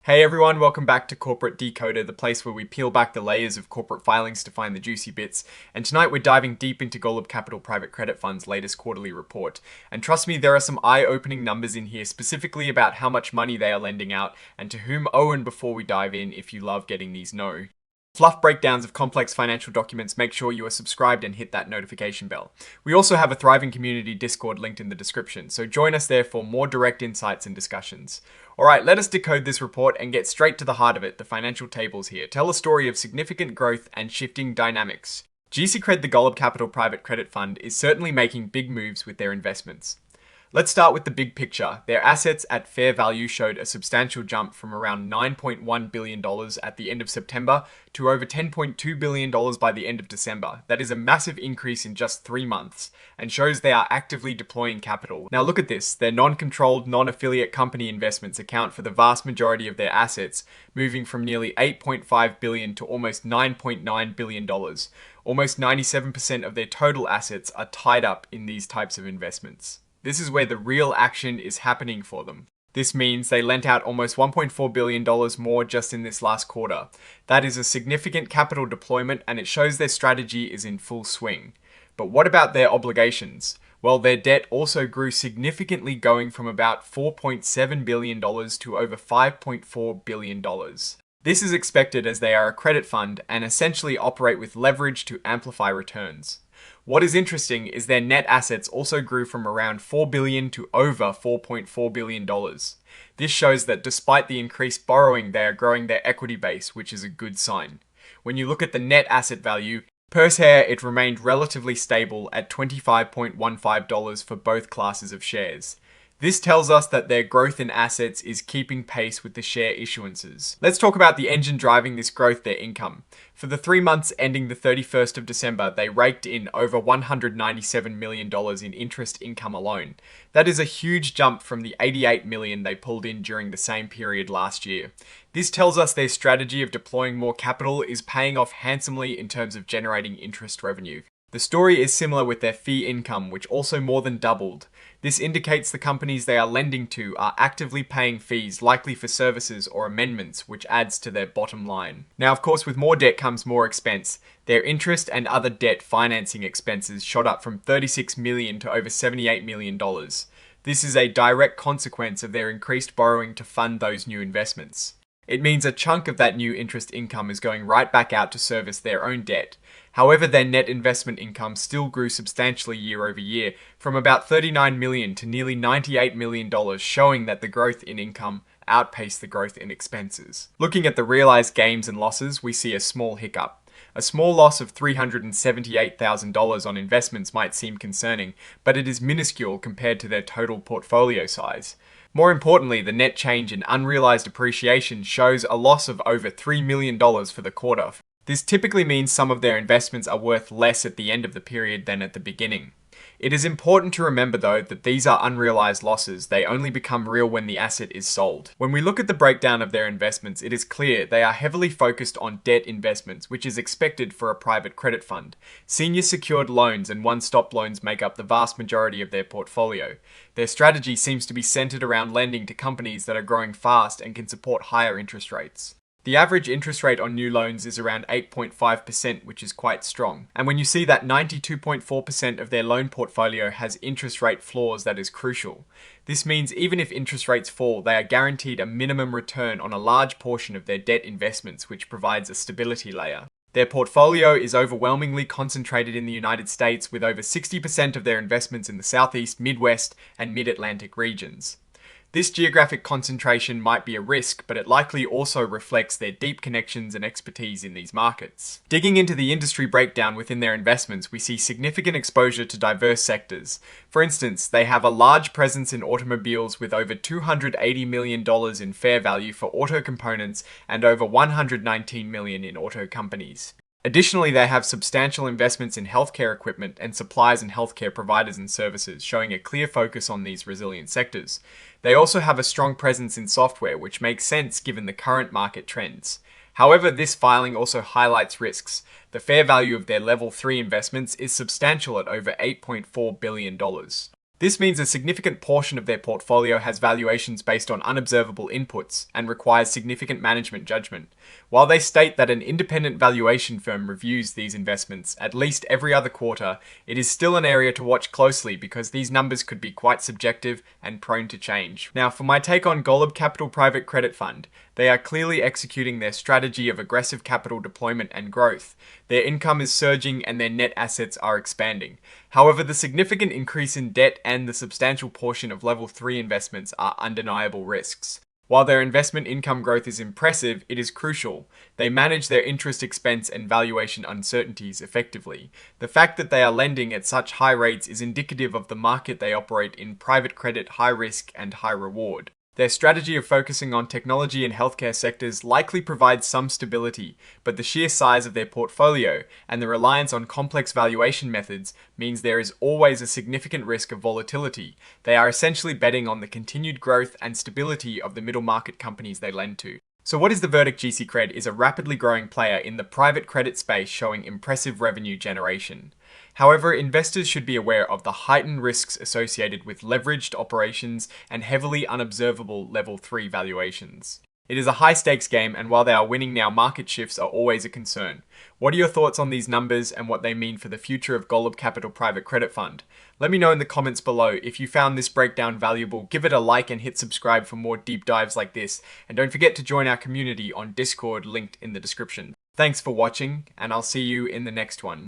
Hey everyone, welcome back to Corporate Decoder, the place where we peel back the layers of corporate filings to find the juicy bits. And tonight we're diving deep into Golub Capital Private Credit Fund's latest quarterly report. And trust me, there are some eye-opening numbers in here specifically about how much money they are lending out and to whom owe. And before we dive in, if you love getting these fluff breakdowns of complex financial documents, make sure you are subscribed and hit that notification bell. We also have a thriving community Discord linked in the description, so join us there for more direct insights and discussions. Alright, let us decode this report and get straight to the heart of it. The financial tables here tell a story of significant growth and shifting dynamics. GC Cred, the Golub Capital Private Credit Fund, is certainly making big moves with their investments. Let's start with the big picture. Their assets at fair value showed a substantial jump from around $9.1 billion at the end of September to over $10.2 billion by the end of December. That is a massive increase in just 3 months and shows they are actively deploying capital. Now look at this. Their non-controlled, non-affiliate company investments account for the vast majority of their assets, moving from nearly $8.5 billion to almost $9.9 billion. Almost 97% of their total assets are tied up in these types of investments. This is where the real action is happening for them. This means they lent out almost $1.4 billion more just in this last quarter. That is a significant capital deployment and it shows their strategy is in full swing. But what about their obligations? Well, their debt also grew significantly, going from about $4.7 billion to over $5.4 billion. This is expected as they are a credit fund and essentially operate with leverage to amplify returns. What is interesting is their net assets also grew from around $4 billion to over $4.4 billion. This shows that despite the increased borrowing, they are growing their equity base, which is a good sign. When you look at the net asset value, per share, it remained relatively stable at $25.15 for both classes of shares. This tells us that their growth in assets is keeping pace with the share issuances. Let's talk about the engine driving this growth, their income. For the 3 months ending the 31st of December, they raked in over $197 million in interest income alone. That is a huge jump from the $88 million they pulled in during the same period last year. This tells us their strategy of deploying more capital is paying off handsomely in terms of generating interest revenue. The story is similar with their fee income, which also more than doubled. This indicates the companies they are lending to are actively paying fees, likely for services or amendments, which adds to their bottom line. Now, of course, with more debt comes more expense. Their interest and other debt financing expenses shot up from $36 million to over $78 million. This is a direct consequence of their increased borrowing to fund those new investments. It means a chunk of that new interest income is going right back out to service their own debt. However, their net investment income still grew substantially year over year, from about $39 million to nearly $98 million, showing that the growth in income outpaced the growth in expenses. Looking at the realized gains and losses, we see a small hiccup. A small loss of $378,000 on investments might seem concerning, but it is minuscule compared to their total portfolio size. More importantly, the net change in unrealized appreciation shows a loss of over $3 million for the quarter. This typically means some of their investments are worth less at the end of the period than at the beginning. It is important to remember though that these are unrealized losses. They only become real when the asset is sold. When we look at the breakdown of their investments, it is clear they are heavily focused on debt investments, which is expected for a private credit fund. Senior secured loans and one-stop loans make up the vast majority of their portfolio. Their strategy seems to be centered around lending to companies that are growing fast and can support higher interest rates. The average interest rate on new loans is around 8.5%, which is quite strong. And when you see that 92.4% of their loan portfolio has interest rate floors, that is crucial. This means even if interest rates fall, they are guaranteed a minimum return on a large portion of their debt investments, which provides a stability layer. Their portfolio is overwhelmingly concentrated in the United States, with over 60% of their investments in the Southeast, Midwest, and Mid-Atlantic regions. This geographic concentration might be a risk, but it likely also reflects their deep connections and expertise in these markets. Digging into the industry breakdown within their investments, we see significant exposure to diverse sectors. For instance, they have a large presence in automobiles with over $280 million in fair value for auto components and over $119 million in auto companies. Additionally, they have substantial investments in healthcare equipment and supplies and healthcare providers and services, showing a clear focus on these resilient sectors. They also have a strong presence in software, which makes sense given the current market trends. However, this filing also highlights risks. The fair value of their level 3 investments is substantial at over $8.4 billion. This means a significant portion of their portfolio has valuations based on unobservable inputs and requires significant management judgment. While they state that an independent valuation firm reviews these investments at least every other quarter, it is still an area to watch closely because these numbers could be quite subjective and prone to change. Now, for my take on Golub Capital Private Credit Fund, they are clearly executing their strategy of aggressive capital deployment and growth. Their income is surging and their net assets are expanding. However, the significant increase in debt and the substantial portion of level 3 investments are undeniable risks. While their investment income growth is impressive, it is crucial. They manage their interest expense and valuation uncertainties effectively. The fact that they are lending at such high rates is indicative of the market they operate in: private credit, high risk and high reward. Their strategy of focusing on technology and healthcare sectors likely provides some stability, but the sheer size of their portfolio and the reliance on complex valuation methods means there is always a significant risk of volatility. They are essentially betting on the continued growth and stability of the middle market companies they lend to. So what is the verdict? GC Cred is a rapidly growing player in the private credit space showing impressive revenue generation. However, investors should be aware of the heightened risks associated with leveraged operations and heavily unobservable level 3 valuations. It is a high stakes game, and while they are winning now, market shifts are always a concern. What are your thoughts on these numbers and what they mean for the future of Golub Capital Private Credit Fund? Let me know in the comments below. If you found this breakdown valuable, give it a like and hit subscribe for more deep dives like this. And don't forget to join our community on Discord, linked in the description. Thanks for watching, and I'll see you in the next one.